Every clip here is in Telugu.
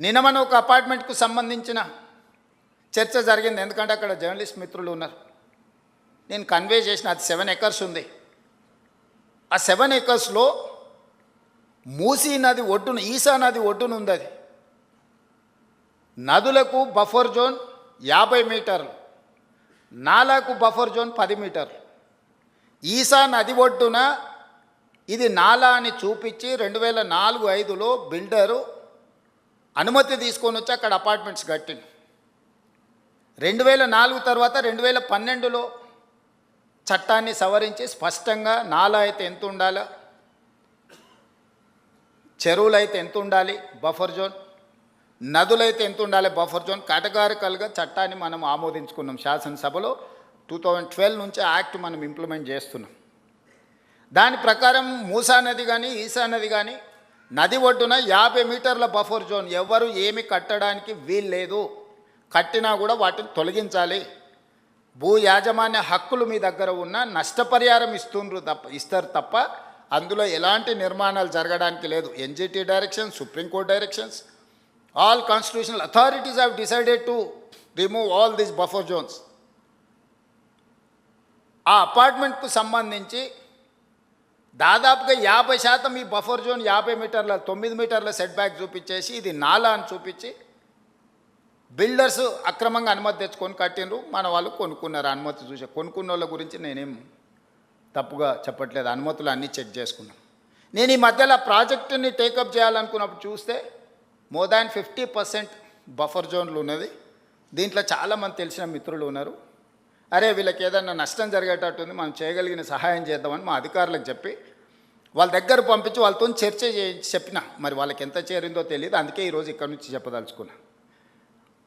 నిన్న మన ఒక అపార్ట్మెంట్కు సంబంధించిన చర్చ జరిగింది. ఎందుకంటే అక్కడ జర్నలిస్ట్ మిత్రులు ఉన్నారు. నేను కన్వే చేసిన అది 7 ఎకర్స్ ఉంది. ఆ 7 ఎకర్స్లో మూసీ నది ఒడ్డున, ఈసా నది ఒడ్డున ఉంది. అది నదులకు బఫర్ జోన్ 50 మీటర్లు, నాలాకు బఫర్ జోన్ 10 మీటర్లు. ఈసా నది ఒడ్డున ఇది నాలా అని చూపించి 2004-05లో బిల్డరు అనుమతి తీసుకొని వచ్చి అక్కడ అపార్ట్మెంట్స్ కట్టింది. 2004 తర్వాత 2012లో చట్టాన్ని సవరించి స్పష్టంగా నాలా అయితే ఎంత ఉండాలో, చెరువులు అయితే ఎంత ఉండాలి బఫర్ జోన్, నదులైతే ఎంత ఉండాలి బఫర్ జోన్, కేటగారికల్గా చట్టాన్ని మనం ఆమోదించుకున్నాం. శాసనసభలో 2012 నుంచి యాక్ట్ మనం ఇంప్లిమెంట్ చేస్తున్నాం. దాని ప్రకారం మూసా నది కానీ ఈసా నది కానీ నది ఒడ్డున 50 మీటర్ల బఫర్ జోన్, ఎవరు ఏమి కట్టడానికి వీల్లేదు, కట్టినా కూడా వాటిని తొలగించాలి. భూ యాజమాన్య హక్కులు మీ దగ్గర ఉన్న నష్టపరిహారం ఇస్తారు తప్ప అందులో ఎలాంటి నిర్మాణాలు జరగడానికి లేదు. NGT directions, supreme court directions, all constitutional authorities have decided to remove all these buffer zones. ఆ అపార్ట్మెంట్కు సంబంధించి దాదాపుగా 50% ఈ బఫర్ జోన్ 50 మీటర్ల 9 మీటర్ల సెట్ బ్యాక్ చూపించేసి ఇది నాలా అని చూపించి బిల్డర్స్ అక్రమంగా అనుమతి తెచ్చుకొని కట్టినరు. మన వాళ్ళు కొనుక్కున్నారు. అనుమతి చూసే కొనుక్కున్న వాళ్ళ గురించి నేనేం తప్పుగా చెప్పట్లేదు. అనుమతులు అన్నీ చెక్ చేసుకున్నాం. నేను ఈ మధ్యలో ప్రాజెక్టుని టేకప్ చేయాలనుకున్నప్పుడు చూస్తే మోర్ దాన్ 50% బఫర్ జోన్లు ఉన్నది. దీంట్లో చాలామంది తెలిసిన మిత్రులు ఉన్నారు. అరే వీళ్ళకి ఏదన్నా నష్టం జరిగేటట్టుంది, మనం చేయగలిగిన సహాయం చేద్దామని మా అధికారులకు చెప్పి వాళ్ళ దగ్గర పంపించి వాళ్ళతో చర్చ చెప్పిన. మరి వాళ్ళకి ఎంత చేరిందో తెలియదు. అందుకే ఈరోజు ఇక్కడ నుంచి చెప్పదలుచుకున్నా.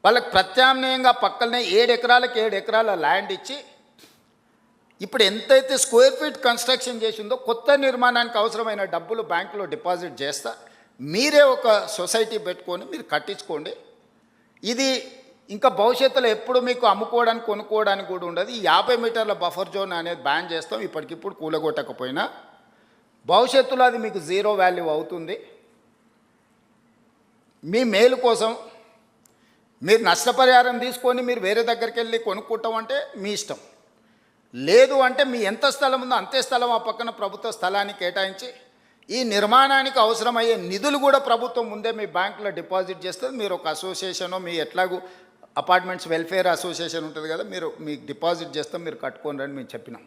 వాళ్ళకి ప్రత్యామ్నాయంగా పక్కనే 7 ఎకరాలకు 7 ఎకరాల ల్యాండ్ ఇచ్చి ఇప్పుడు ఎంతైతే స్క్వేర్ ఫీట్ కన్స్ట్రక్షన్ చేసిందో కొత్త నిర్మాణానికి అవసరమైన డబ్బులు బ్యాంకులో డిపాజిట్ చేస్తా, మీరే ఒక సొసైటీ పెట్టుకొని మీరు కట్టించుకోండి. ఇది ఇంకా భవిష్యత్తులో ఎప్పుడు మీకు అమ్ముకోవడానికి కొనుక్కోవడానికి కూడా ఉండదు. ఈ 50 మీటర్ల బఫర్ జోన్ అనేది బ్యాన్ చేస్తాం. ఇప్పటికిప్పుడు కూలగొట్టకపోయినా భవిష్యత్తులో అది మీకు జీరో వాల్యూ అవుతుంది. మీ మేలు కోసం మీరు నష్టపరిహారం తీసుకొని మీరు వేరే దగ్గరికి వెళ్ళి కొనుక్కుంటాం అంటే మీ ఇష్టం. లేదు అంటే మీ ఎంత స్థలం ఉందో అంతే స్థలం ఆ పక్కన ప్రభుత్వ స్థలాన్ని కేటాయించి ఈ నిర్మాణానికి అవసరమయ్యే నిధులు కూడా ప్రభుత్వం ముందే మీ బ్యాంకులో డిపాజిట్ చేస్తుంది. మీరు ఒక అసోసియేషనో, మీ ఎట్లాగూ అపార్ట్మెంట్స్ వెల్ఫేర్ అసోసియేషన్ ఉంటుంది కదా, మీరు మీకు డిపాజిట్ చేస్తాం, మీరు కట్టుకోండి అని మేము చెప్పినాం.